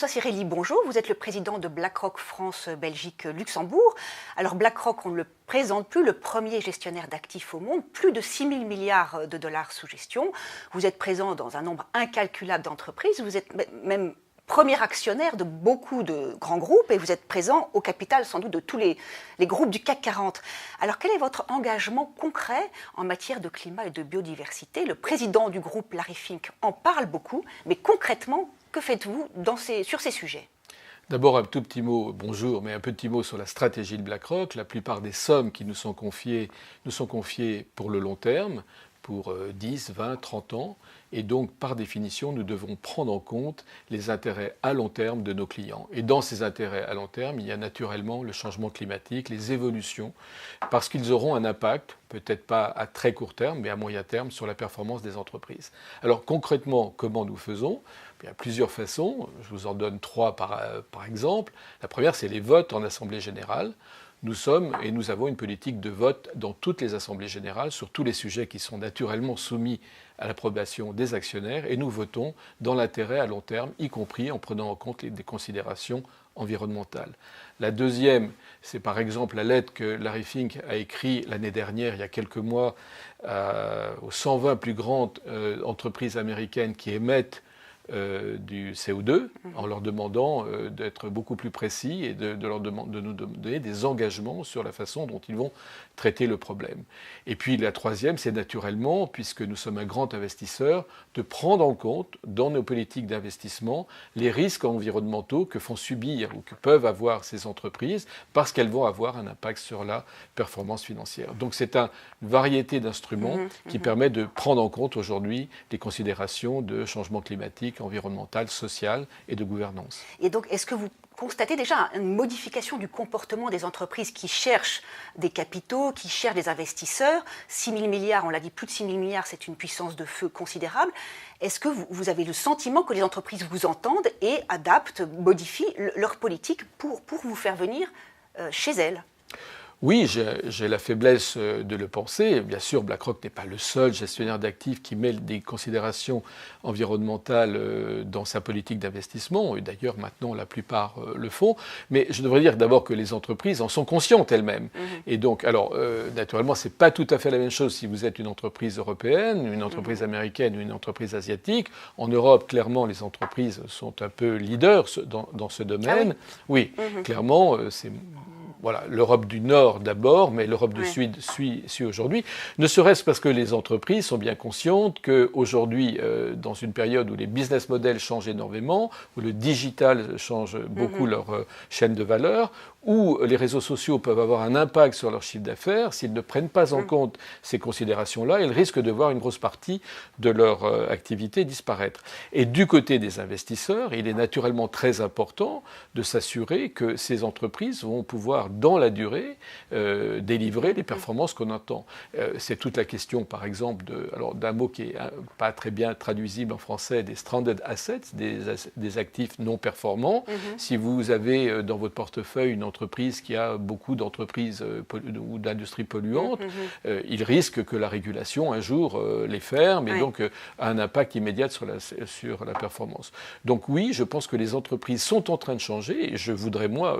François Cirelli, bonjour. Vous êtes le président de BlackRock France, Belgique, Luxembourg. Alors BlackRock, on ne le présente plus, le premier gestionnaire d'actifs au monde, plus de 6 000 milliards de dollars sous gestion. Vous êtes présent dans un nombre incalculable d'entreprises. Vous êtes même premier actionnaire de beaucoup de grands groupes et vous êtes présent au capital sans doute de tous les groupes du CAC 40. Alors quel est votre engagement concret en matière de climat et de biodiversité? Le président du groupe, Larry Fink, en parle beaucoup, mais concrètement, que faites-vous sur ces sujets? D'abord, un tout petit mot, bonjour, mais un petit mot sur la stratégie de BlackRock. La plupart des sommes qui nous sont confiées pour le long terme, pour 10, 20, 30 ans. Et donc, par définition, nous devons prendre en compte les intérêts à long terme de nos clients. Et dans ces intérêts à long terme, il y a naturellement le changement climatique, les évolutions, parce qu'ils auront un impact, peut-être pas à très court terme, mais à moyen terme, sur la performance des entreprises. Alors concrètement, comment nous faisons ? Il y a plusieurs façons. Je vous en donne 3 par exemple. La première, c'est les votes en Assemblée générale. Nous avons une politique de vote dans toutes les assemblées générales sur tous les sujets qui sont naturellement soumis à l'approbation des actionnaires et nous votons dans l'intérêt à long terme, y compris en prenant en compte des considérations environnementales. La deuxième, c'est par exemple la lettre que Larry Fink a écrite l'année dernière, il y a quelques mois, aux 120 plus grandes entreprises américaines qui émettent du CO2 en leur demandant d'être beaucoup plus précis et de nous donner des engagements sur la façon dont ils vont traiter le problème. Et puis la troisième, c'est naturellement, puisque nous sommes un grand investisseur, de prendre en compte dans nos politiques d'investissement les risques environnementaux que font subir ou que peuvent avoir ces entreprises parce qu'elles vont avoir un impact sur la performance financière. Donc c'est une variété d'instruments qui permet de prendre en compte aujourd'hui les considérations de changement climatique, environnemental, social et de gouvernance. Et donc, est-ce que vous constatez déjà une modification du comportement des entreprises qui cherchent des capitaux, qui cherchent des investisseurs? 6 000 milliards, on l'a dit, plus de 6 000 milliards, c'est une puissance de feu considérable. Est-ce que vous avez le sentiment que les entreprises vous entendent et adaptent, modifient leur politique pour vous faire venir chez elles? Oui, j'ai la faiblesse de le penser. Bien sûr, BlackRock n'est pas le seul gestionnaire d'actifs qui met des considérations environnementales dans sa politique d'investissement. Et d'ailleurs, maintenant, la plupart le font. Mais je devrais dire d'abord que les entreprises en sont conscientes elles-mêmes. Et donc, alors, naturellement, ce n'est pas tout à fait la même chose si vous êtes une entreprise européenne, une entreprise américaine ou une entreprise asiatique. En Europe, clairement, les entreprises sont un peu leaders dans ce domaine. Ah oui, clairement, c'est... Voilà, l'Europe du Nord d'abord, mais l'Europe du Sud suit aujourd'hui, ne serait-ce parce que les entreprises sont bien conscientes qu'aujourd'hui, dans une période où les business models changent énormément, où le digital change beaucoup leur chaîne de valeur, où les réseaux sociaux peuvent avoir un impact sur leur chiffre d'affaires, s'ils ne prennent pas en compte ces considérations-là, ils risquent de voir une grosse partie de leur activité disparaître. Et du côté des investisseurs, il est naturellement très important de s'assurer que ces entreprises vont pouvoir, dans la durée, délivrer les performances qu'on attend. C'est toute la question, par exemple, d'un mot qui n'est pas très bien traduisible en français, des stranded assets, des actifs non performants. Si vous avez dans votre portefeuille une entreprise qui a beaucoup d'entreprises ou d'industries polluantes, il risque que la régulation, un jour, les ferme et donc a un impact immédiat sur la performance. Donc oui, je pense que les entreprises sont en train de changer et je voudrais, moi,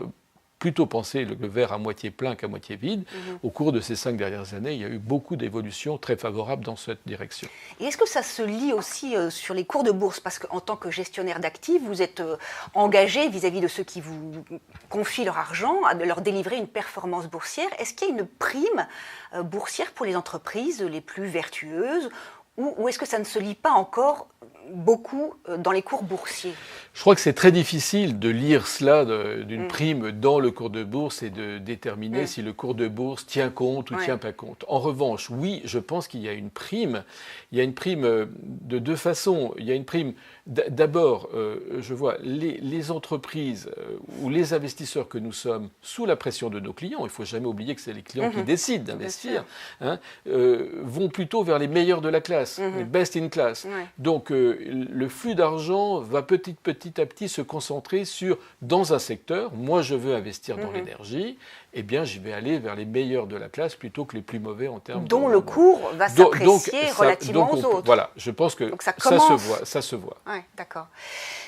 plutôt penser le verre à moitié plein qu'à moitié vide. Au cours de ces 5 dernières années, il y a eu beaucoup d'évolutions très favorables dans cette direction. Et est-ce que ça se lie aussi sur les cours de bourse? Parce qu'en tant que gestionnaire d'actifs, vous êtes engagé vis-à-vis de ceux qui vous confient leur argent, à leur délivrer une performance boursière. Est-ce qu'il y a une prime boursière pour les entreprises les plus vertueuses ou est-ce que ça ne se lie pas encore beaucoup dans les cours boursiers? Je crois que c'est très difficile de lire cela d'une prime dans le cours de bourse et de déterminer si le cours de bourse tient compte ou tient pas compte. En revanche, oui, je pense qu'il y a une prime. Il y a une prime de 2 façons. Il y a une prime, d'abord, je vois les entreprises ou les investisseurs que nous sommes sous la pression de nos clients, il ne faut jamais oublier que c'est les clients qui décident d'investir, vont plutôt vers les meilleurs de la classe, les best in class. Donc, que le flux d'argent va petit à petit se concentrer dans un secteur. Moi, je veux investir dans l'énergie. Eh bien, j'y vais aller vers les meilleurs de la classe plutôt que les plus mauvais en termes dont le cours va s'apprécier relativement aux autres. Voilà, je pense que ça se voit. Oui, d'accord.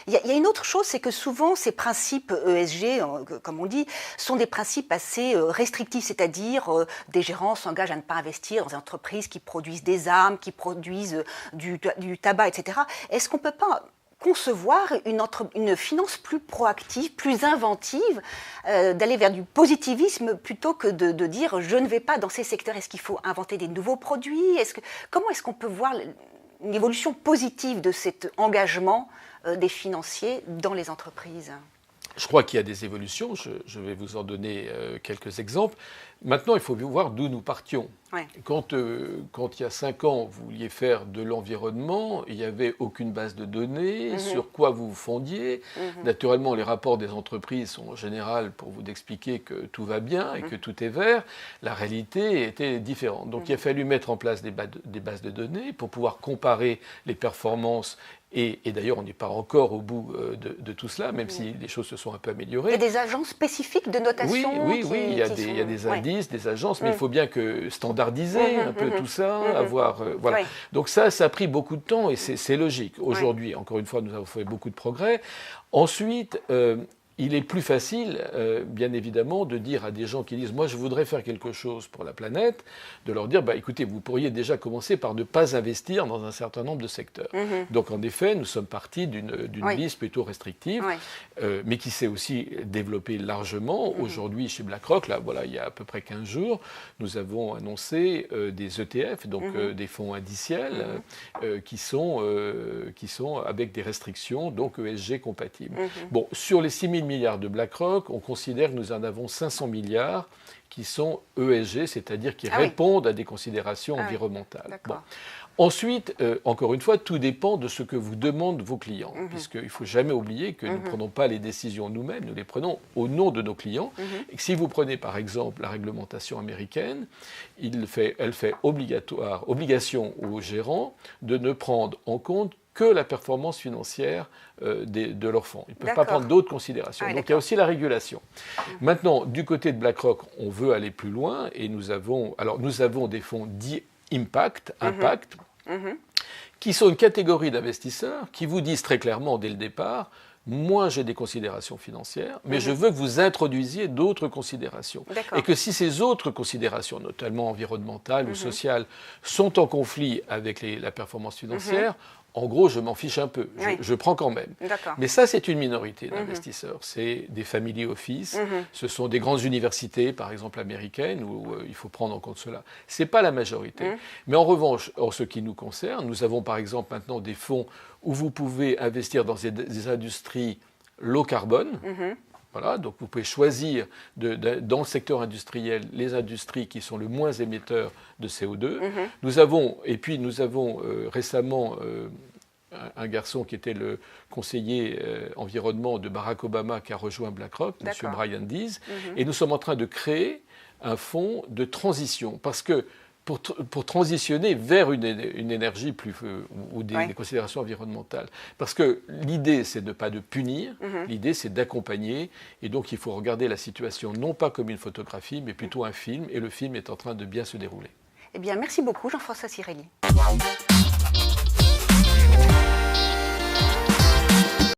Il y a une autre chose, c'est que souvent ces principes ESG, comme on dit, sont des principes assez restrictifs, c'est-à-dire des gérants s'engagent à ne pas investir dans des entreprises qui produisent des armes, qui produisent du tabac, etc. Est-ce qu'on ne peut pas concevoir une finance plus proactive, plus inventive, d'aller vers du positivisme plutôt que de dire je ne vais pas dans ces secteurs? Est-ce qu'il faut inventer des nouveaux produits? Comment est-ce qu'on peut voir une évolution positive de cet engagement des financiers dans les entreprises? Je crois qu'il y a des évolutions, je vais vous en donner quelques exemples. Maintenant, il faut voir d'où nous partions. Ouais. Quand il y a 5 ans, vous vouliez faire de l'environnement, il n'y avait aucune base de données, sur quoi vous vous fondiez. Naturellement, les rapports des entreprises sont en général pour vous expliquer que tout va bien et que tout est vert. La réalité était différente. Donc il a fallu mettre en place des bases de données pour pouvoir comparer les performances. Et d'ailleurs, on n'est pas encore au bout de tout cela, même si les choses se sont un peu améliorées. Il y a des agences spécifiques de notation? Oui, il y a des indices, des agences, mais il faut bien que standardiser un peu tout ça, avoir... voilà. Donc ça a pris beaucoup de temps et c'est logique. Aujourd'hui, encore une fois, nous avons fait beaucoup de progrès. Ensuite... il est plus facile, bien évidemment, de dire à des gens qui disent « moi, je voudrais faire quelque chose pour la planète », de leur dire « écoutez, vous pourriez déjà commencer par ne pas investir dans un certain nombre de secteurs ». Donc, en effet, nous sommes partis d'une liste plutôt restrictive, mais qui s'est aussi développée largement. Aujourd'hui, chez BlackRock, là, voilà, il y a à peu près 15 jours, nous avons annoncé des ETF, donc des fonds indiciels, qui sont avec des restrictions, donc ESG compatibles. Bon, sur les 6 000 milliards de BlackRock, on considère que nous en avons 500 milliards qui sont ESG, c'est-à-dire qui répondent à des considérations environnementales. Bon. Ensuite, encore une fois, tout dépend de ce que vous demandent vos clients, puisqu'il ne faut jamais oublier que nous ne prenons pas les décisions nous-mêmes, nous les prenons au nom de nos clients. Et que si vous prenez par exemple la réglementation américaine, elle fait obligation aux gérants de ne prendre en compte que la performance financière de leurs fonds. Ils ne peuvent pas prendre d'autres considérations. Donc il y a aussi la régulation. Maintenant, du côté de BlackRock, on veut aller plus loin et nous avons des fonds dits impact, qui sont une catégorie d'investisseurs qui vous disent très clairement dès le départ, moi j'ai des considérations financières, mais je veux que vous introduisiez d'autres considérations. Et que si ces autres considérations, notamment environnementales ou sociales, sont en conflit avec la performance financière, en gros, je m'en fiche un peu, je prends quand même. Mais ça, c'est une minorité d'investisseurs. C'est des family office, ce sont des grandes universités, par exemple américaines, où il faut prendre en compte cela. Ce n'est pas la majorité. Mais en revanche, en ce qui nous concerne, nous avons par exemple maintenant des fonds où vous pouvez investir dans des industries low carbone. Voilà, donc vous pouvez choisir dans le secteur industriel les industries qui sont le moins émetteurs de CO2. Nous avons récemment un garçon qui était le conseiller environnement de Barack Obama qui a rejoint BlackRock, M. Brian Deese, et nous sommes en train de créer un fonds de transition parce que pour transitionner vers une énergie ou des considérations environnementales. Parce que l'idée, c'est de ne pas de punir, l'idée, c'est d'accompagner. Et donc, il faut regarder la situation non pas comme une photographie, mais plutôt un film. Et le film est en train de bien se dérouler. Eh bien, merci beaucoup, Jean-François Cirelli.